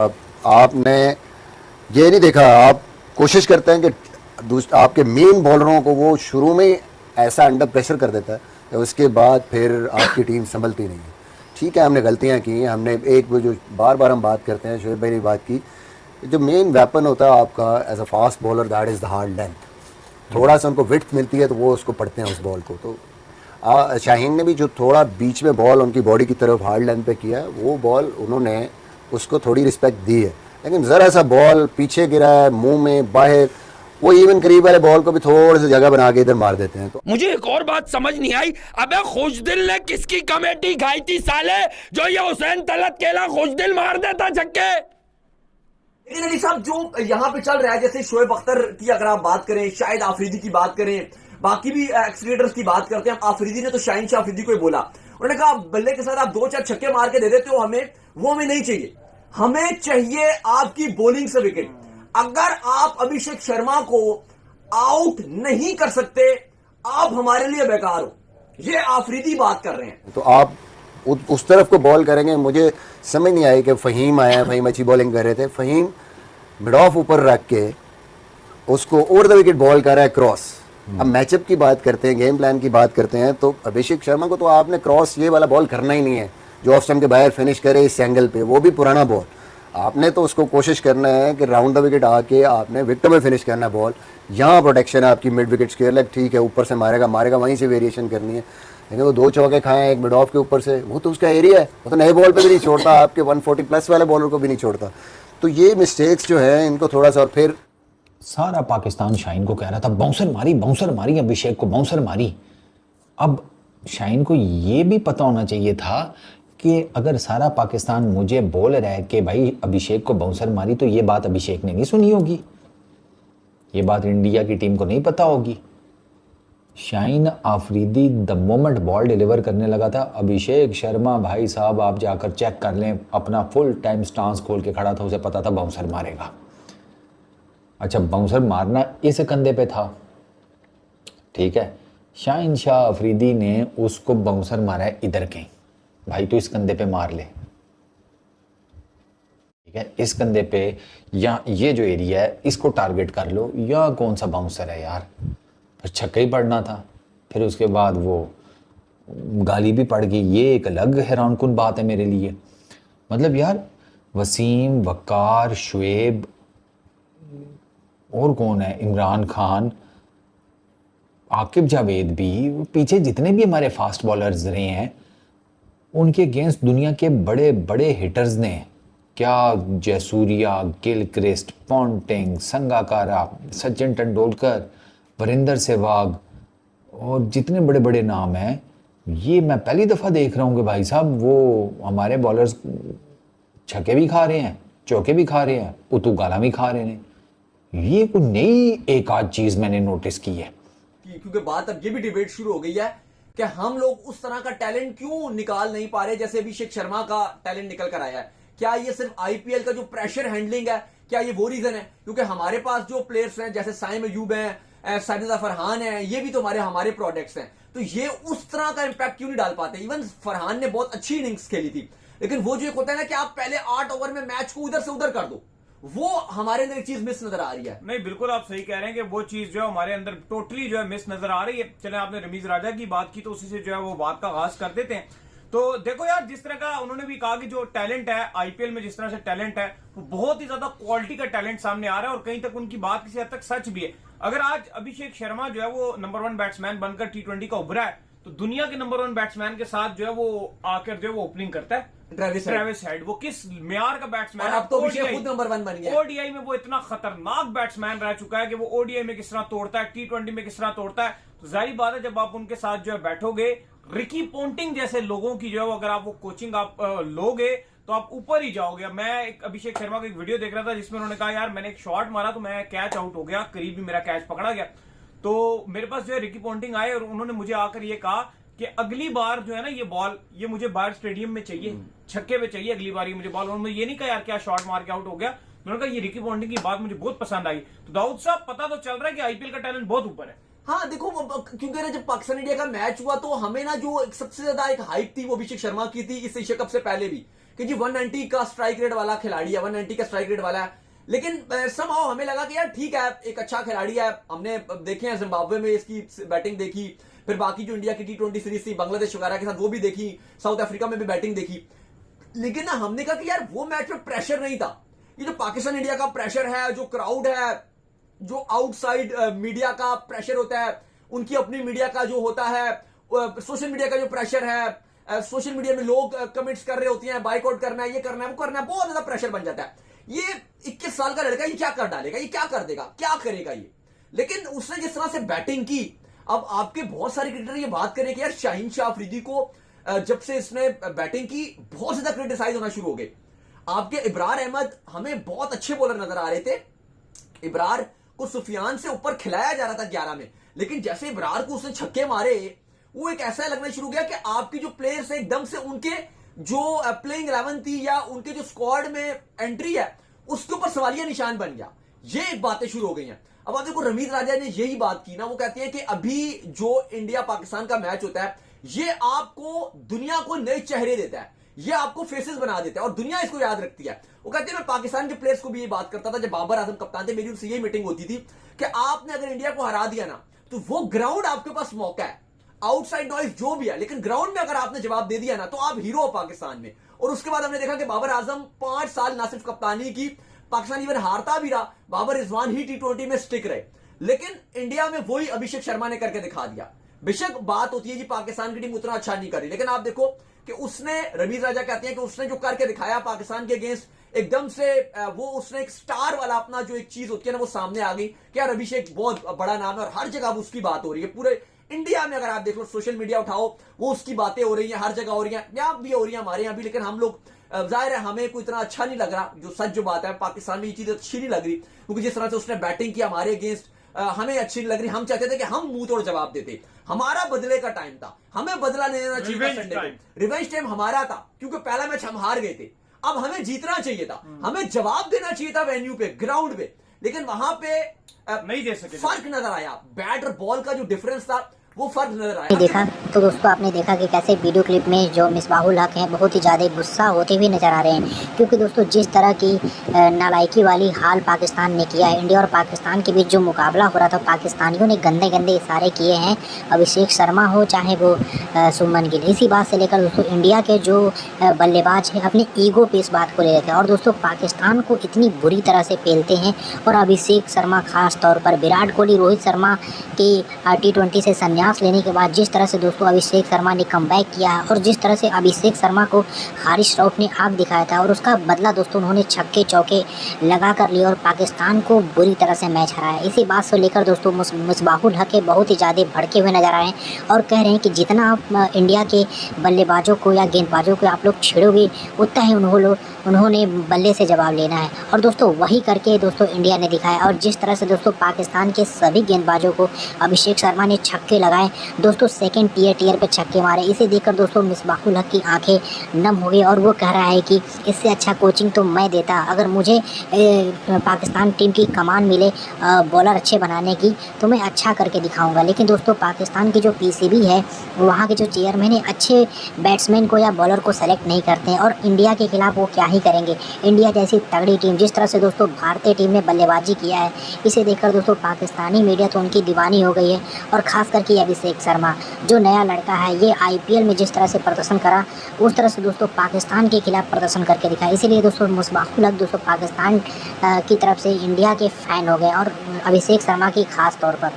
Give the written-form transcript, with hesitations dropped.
अब आपने ये नहीं देखा, आप कोशिश करते हैं कि आपके मेन बॉलरों को वो शुरू में ही ऐसा अंडर प्रेशर कर देता है कि उसके बाद फिर आपकी टीम संभलती नहीं है। ठीक है, हमने गलतियां की, हमने एक वो जो बार बार हम बात करते हैं, शोएब भाई ने बात की, जो मेन वेपन होता है आपका as a fast bowler, that is the hard length. थोड़ा सा उनको विड्थ मिलती है तो वो उसको पढ़ते हैं उस बॉल को। तो शाहीन ने भी जो थोड़ा बीच में बॉल उनकी बॉडी की तरफ हार्ड लेंथ पे किया है, वो बॉल उन्होंने उसको थोड़ी रिस्पेक्ट दी है। लेकिन ज़रा सा बॉल पीछे गिरा है, मुंह में बाहर, वो इवन करीब वाले बॉल को भी थोड़ी सी जगह बना के इधर मार देते हैं। तो मुझे एक और बात समझ नहीं आई, अबे खुशदिल ने किसकी कमेटी खाई थी साले, जो ये हुसैन तलत केला खुशदिल मार देता छक्के। लेकिन अली साहब जो यहाँ पे चल रहा है, जैसे शोएब अख्तर की अगर आप बात करें, शाहिद आफरीदी की बात करें, बाकी भी एक्सलेटर्स की बात करते हैं, आफरीदी ने तो शाहीन शाह आफरीदी को ही बोला, उन्होंने कहा बल्ले के साथ आप 2-4 छक्के मार के दे देते हो हमें, वो हमें नहीं चाहिए, हमें चाहिए आपकी बॉलिंग से विकेट। अगर आप अभिषेक शर्मा को आउट नहीं कर सकते, आप हमारे लिए बेकार हो। ये आफरीदी बात कर रहे हैं। तो आप उस तरफ को बॉल करेंगे। मुझे समझ नहीं आई कि फ़हीम आया, फ़हीम अच्छी बॉलिंग कर रहे थे, फ़हीम मिड ऑफ ऊपर रख के उसको ओवर द विकेट बॉल कर रहा है क्रॉस। अब मैचअप की बात करते हैं, गेम प्लान की बात करते हैं, तो अभिषेक शर्मा को तो आपने क्रॉस ये वाला बॉल करना ही नहीं है जो ऑफ स्टंप के बाहर फिनिश करे इस एंगल पे, वो भी पुराना बॉल। आपने तो उसको कोशिश करना है कि राउंड द विकेट आके आपने विकेट में फिनिश करना है बॉल। यहाँ प्रोटेक्शन है आपकी मिड विकेट स्क्वायर लेग, ठीक है, ऊपर से मारेगा वहीं से वेरिएशन करनी है। लेकिन वो 2 चौके खाए हैं एक मिड ऑफ के ऊपर से, वो तो उसका एरिया है, वो तो नए बॉल पे भी नहीं छोड़ता, आपके 140 प्लस वाले बॉलर को भी नहीं छोड़ता। तो ये मिस्टेक्स जो है इनको थोड़ा सा, और फिर सारा पाकिस्तान शाहीन को कह रहा था बाउंसर मारी अभिषेक को, बाउंसर मारी। अब शाहीन को ये भी पता होना चाहिए था कि अगर सारा पाकिस्तान मुझे बोल रहा है कि भाई अभिषेक को बाउंसर मारी, तो ये बात अभिषेक ने नहीं सुनी होगी, ये बात इंडिया की टीम को नहीं पता होगी। Shaheen Afridi the moment ball deliver करने लगा था, अभिषेक शर्मा भाई साहब आप जाकर चेक कर लें, अपना फुल टाइम स्टांस खोल के खड़ा था, उसे पता था बाउंसर मारेगा। अच्छा, बाउंसर मारना इस कंधे पे था, ठीक है, शाहीन शाह अफरीदी ने उसको बाउंसर मारा है इधर के, भाई तो इस कंधे पे मार ले, ठीक है, इस कंधे पे, या ये जो एरिया है इसको टारगेट कर लो, या कौन सा बाउंसर है यार, फिर छक्का ही पड़ना था। फिर उसके बाद वो गाली भी पड़ गई, ये एक अलग हैरानकुन बात है मेरे लिए। मतलब यार वसीम, वकार, शुएब और कौन है, इमरान खान, आकिब जावेद भी, पीछे जितने भी हमारे फास्ट बॉलर्स रहे हैं उनके अगेंस्ट दुनिया के बड़े बड़े हिटर्स ने क्या, जयसूर्या, गिलक्रिस्ट, पॉन्टिंग, संगाकारा, सचिन तेंदुलकर, वीरेंद्र सहवाग और जितने बड़े बड़े नाम हैं, ये मैं पहली दफ़ा देख रहा हूँ कि भाई साहब वो हमारे बॉलर्स छक्के भी खा रहे हैं, चौके भी खा रहे हैं, उतू गाला भी खा रहे हैं। ये कोई नई एक आध चीज मैंने नोटिस की है, क्योंकि बात अब ये भी डिबेट शुरू हो गई है कि हम लोग उस तरह का टैलेंट क्यों निकाल नहीं पा रहे जैसे अभिषेक शर्मा का टैलेंट निकल कर आया है। क्या ये सिर्फ आईपीएल का जो प्रेशर हैंडलिंग है, क्या ये वो रीजन है? क्योंकि हमारे पास जो प्लेयर्स हैं जैसे साइम अयूब हैं, साजिदा फरहान है, ये भी तो हमारे प्रोडक्ट्स हैं, तो ये उस तरह का इंपैक्ट क्यों नहीं डाल पाते? इवन फरहान ने बहुत अच्छी इनिंग्स खेली थी, लेकिन वो जो एक होता है ना कि आप पहले 8 ओवर में मैच को उधर से उधर कर दो, वो हमारे अंदर एक चीज मिस नजर आ रही है। नहीं, बिल्कुल आप सही कह रहे हैं कि वो चीज जो है हमारे अंदर टोटली जो है मिस नजर आ रही है। चले आपने रमीज राजा की बात की तो उसी से जो है वो बात का आगाज कर देते हैं। तो देखो यार, जिस तरह का उन्होंने भी कहा कि जो टैलेंट है आईपीएल में, जिस तरह से टैलेंट है वो बहुत ही ज्यादा क्वालिटी का टैलेंट सामने आ रहा है और कहीं तक उनकी बात किसी हद तक सच भी है। अगर आज अभिषेक शर्मा जो है वो नंबर 1 बैट्समैन बनकर टी20 का उभरा है, तो दुनिया के नंबर 1 बैट्समैन के साथ जो है वो आकर जो है वो ओपनिंग करता है ट्रेविस हेड। वो किस म्यार का बैट्समैन है, अब तो अभिषेक खुद नंबर 1 बन गया। ओडीआई में वो इतना खतरनाक बैट्समैन रह चुका है कि वो ओडीआई में किस तरह तोड़ता है, टी20 में किस तरह तोड़ता है। तो जाहिर बात है जब आप उनके साथ जो है बैठोगे, रिकी पोंटिंग जैसे लोगों की जो है अगर आप वो कोचिंग आप लोगे तो आप ऊपर ही जाओगे। मैं एक अभिषेक शर्मा का एक वीडियो देख रहा था जिसमें उन्होंने कहा यार मैंने एक शॉट मारा तो मैं कैच आउट हो गया, करीब भी मेरा कैच पकड़ा गया। तो मेरे पास जो है रिकी पोंटिंग आए और उन्होंने मुझे आकर ये कहा कि अगली बार जो है ना ये बॉल, ये मुझे बाहर स्टेडियम में चाहिए, छक्के पे चाहिए अगली बार ये मुझे बॉल। उन्होंने ये नहीं कहा यार क्या शॉट मार के आउट हो गया। उन्होंने कहा ये रिकी पोंटिंग की बात मुझे बहुत पसंद आई। तो दाऊद साहब, पता तो चल रहा है कि आईपीएल का टैलेंट बहुत ऊपर है। हाँ देखो, क्योंकि ना जब पाकिस्तान इंडिया का मैच हुआ तो हमें ना जो सबसे ज्यादा एक हाइप थी वो अभिषेक शर्मा की थी इस एशिया कप से पहले भी, कि जी 190 का स्ट्राइक रेट वाला खिलाड़ी है, 190 का स्ट्राइक रेट वाला है, लेकिन समहाउ हमें लगा कि यार ठीक है, एक अच्छा खिलाड़ी है। हमने देखे हैं जिम्बाब्वे में इसकी बैटिंग देखी, फिर बाकी जो इंडिया की T20 सीरीज थी बांग्लादेश वगैरह के साथ वो भी देखी, साउथ अफ्रीका में भी बैटिंग देखी, लेकिन ना हमने कहा कि यार वो मैच में प्रेशर नहीं था। ये जो पाकिस्तान इंडिया का प्रेशर है, जो क्राउड है, जो आउटसाइड मीडिया का प्रेशर होता है, उनकी अपनी मीडिया का जो होता है, सोशल मीडिया का जो प्रेशर है, सोशल मीडिया में लोग कमेंट्स कर रहे होते हैं, बाइकआउट करना है, ये करना है, वो करना है, बहुत ज्यादा प्रेशर बन जाता है। ये 21 साल का लड़का ये क्या कर डालेगा, ये क्या कर देगा, क्या करेगा ये। लेकिन उसने जिस तरह से बैटिंग की, अब आपके बहुत सारे क्रिकेटर ये बात करें कि यार शाहीन शाह अफरीदी को जब से इसने बैटिंग की बहुत ज्यादा क्रिटिसाइज होना शुरू हो गए। आपके इब्रार अहमद हमें बहुत अच्छे बॉलर नजर आ रहे थे, इब्रार को सुफियान से ऊपर खिलाया जा रहा था 11 में, लेकिन जैसे इब्रार को उसने छक्के मारे, वो एक ऐसा लगना शुरू गया कि आपकी जो प्लेयर्स है एकदम से उनके जो प्लेइंग 11 थी या उनके जो स्क्वाड में एंट्री है उसके ऊपर सवालिया निशान बन गया। ये एक बातें शुरू हो गई हैं। अब आप देखो रमीज राजा ने यही बात की ना, वो कहते हैं कि अभी जो इंडिया पाकिस्तान का मैच होता है ये आपको दुनिया को नए चेहरे देता है, ये आपको फेसेस बना देता है और दुनिया इसको याद रखती है। वो कहते हैं मैं पाकिस्तान के प्लेयर्स को भी ये बात करता था, जब बाबर आजम कप्तान थे मेरी उनसे यही मीटिंग होती थी कि आपने अगर इंडिया को हरा दिया ना तो वो ग्राउंड आपके पास मौका है, आउटसाइड नॉइज जो भी है, लेकिन ग्राउंड में अगर आपने जवाब दे दिया ना तो आप हीरो हो पाकिस्तान में। और उसके बाद हमने देखा कि बाबर आजम 5 साल ना सिर्फ कप्तानी की, पाकिस्तान इवन हारता भी रहा, बाबर रिजवान ही T20 में स्टिक रहे, लेकिन इंडिया में वही अभिषेक शर्मा ने करके दिखा दिया। बेशक बात होती है जी पाकिस्तान की टीम उतना अच्छा नहीं कर रही, लेकिन आप देखो कि उसने, रमीज राजा कहते हैं कि उसने जो करके दिखाया पाकिस्तान के अगेंस्ट, एकदम से वो उसने एक स्टार वाला अपना जो एक चीज होती है ना वो सामने आ गई कि यार अभिषेक बहुत बड़ा नाम है और हर जगह उसकी बात हो रही है। पूरे इंडिया में अगर आप देख लो, सोशल मीडिया उठाओ, वो उसकी बातें हो रही हैं, हर जगह हो रही हैं, यहाँ भी हो रही है, हमारे यहाँ भी, लेकिन हम लोग जाहिर है हमें कोई इतना अच्छा नहीं लग रहा। जो सच जो बात है, पाकिस्तान में ये चीज अच्छी नहीं लग रही, क्योंकि जिस तरह से उसने बैटिंग की हमारे अगेंस्ट हमें अच्छी नहीं लग रही। हम चाहते थे कि हम मुंह तोड़ जवाब देते, हमारा बदले का टाइम था, हमें बदला लेना चाहिए था, संडे को रिवेंज टाइम हमारा था, क्योंकि पहला मैच हम हार गए थे, अब हमें जीतना चाहिए था, हमें जवाब देना चाहिए था वेन्यू पे, ग्राउंड पे, लेकिन वहां पे नहीं दे सके। फर्क नजर आया, बैट और बॉल का जो डिफरेंस था वो फर्क नजर आया। देखा तो दोस्तों आपने देखा कि कैसे वीडियो क्लिप में जो मिसबाहुल हक हैं बहुत ही ज़्यादा गुस्सा होते हुए नज़र आ रहे हैं, क्योंकि दोस्तों जिस तरह की नालायकी वाली हाल पाकिस्तान ने किया है, इंडिया और पाकिस्तान के बीच जो मुकाबला हो रहा था, पाकिस्तानियों ने गंदे गंदे इशारे किए हैं, अभिषेक शर्मा हो चाहे वो सुमन गिल। इसी बात से लेकर दोस्तों इंडिया के जो बल्लेबाज हैं अपनी ईगो पे इस बात को ले लेते हैं और दोस्तों पाकिस्तान को इतनी बुरी तरह से पेलते हैं। और अभिषेक शर्मा खास तौर पर, विराट कोहली रोहित शर्मा की T20 से संन्यास लेने के बाद जिस तरह से दोस्तों अभिषेक शर्मा ने कमबैक किया है और जिस तरह से अभिषेक शर्मा को हारिस रऊफ ने आग दिखाया था और उसका बदला दोस्तों उन्होंने छक्के चौके लगा कर लिए और पाकिस्तान को बुरी तरह से मैच हराया। इसी बात से लेकर दोस्तों मिसबाहुल हक बहुत ही ज़्यादा भड़के हुए नजर आ रहे हैं और कह रहे हैं कि जितना आप इंडिया के बल्लेबाजों को या गेंदबाजों को आप लोग छेड़ोगे उतना ही उन्होंने बल्ले से जवाब लेना है। और दोस्तों वही करके दोस्तों इंडिया ने दिखाया। और जिस तरह से दोस्तों पाकिस्तान के सभी गेंदबाजों को अभिषेक शर्मा ने छक्के लगाए दोस्तों, सेकंड टीयर पे छक्के मारे, इसे देखकर दोस्तों मिसबाहुल हक की आंखें नम हो गई और वो कह रहा है कि इससे अच्छा कोचिंग तो मैं देता, अगर मुझे पाकिस्तान टीम की कमान मिले बॉलर अच्छे बनाने की तो मैं अच्छा करके दिखाऊंगा। लेकिन दोस्तों पाकिस्तान की जो PCB है, वहाँ के जो चेयरमैन है अच्छे बैट्समैन को या बॉलर को सेलेक्ट नहीं करते हैं और इंडिया के खिलाफ वो क्या ही करेंगे। इंडिया जैसी तगड़ी टीम, जिस तरह से दोस्तों भारतीय टीम ने बल्लेबाजी किया है, इसे देखकर दोस्तों पाकिस्तानी मीडिया तो उनकी दीवानी हो गई है। और ख़ास करके अभिषेक शर्मा जो नया लड़का है, ये IPL में जिस तरह से प्रदर्शन करा उस तरह से दोस्तों पाकिस्तान के खिलाफ प्रदर्शन करके दिखा। इसीलिए दोस्तों मिसबाहुल हक दोस्तों पाकिस्तान की तरफ से इंडिया के फ़ैन हो गए और अभिषेक शर्मा की ख़ास तौर पर।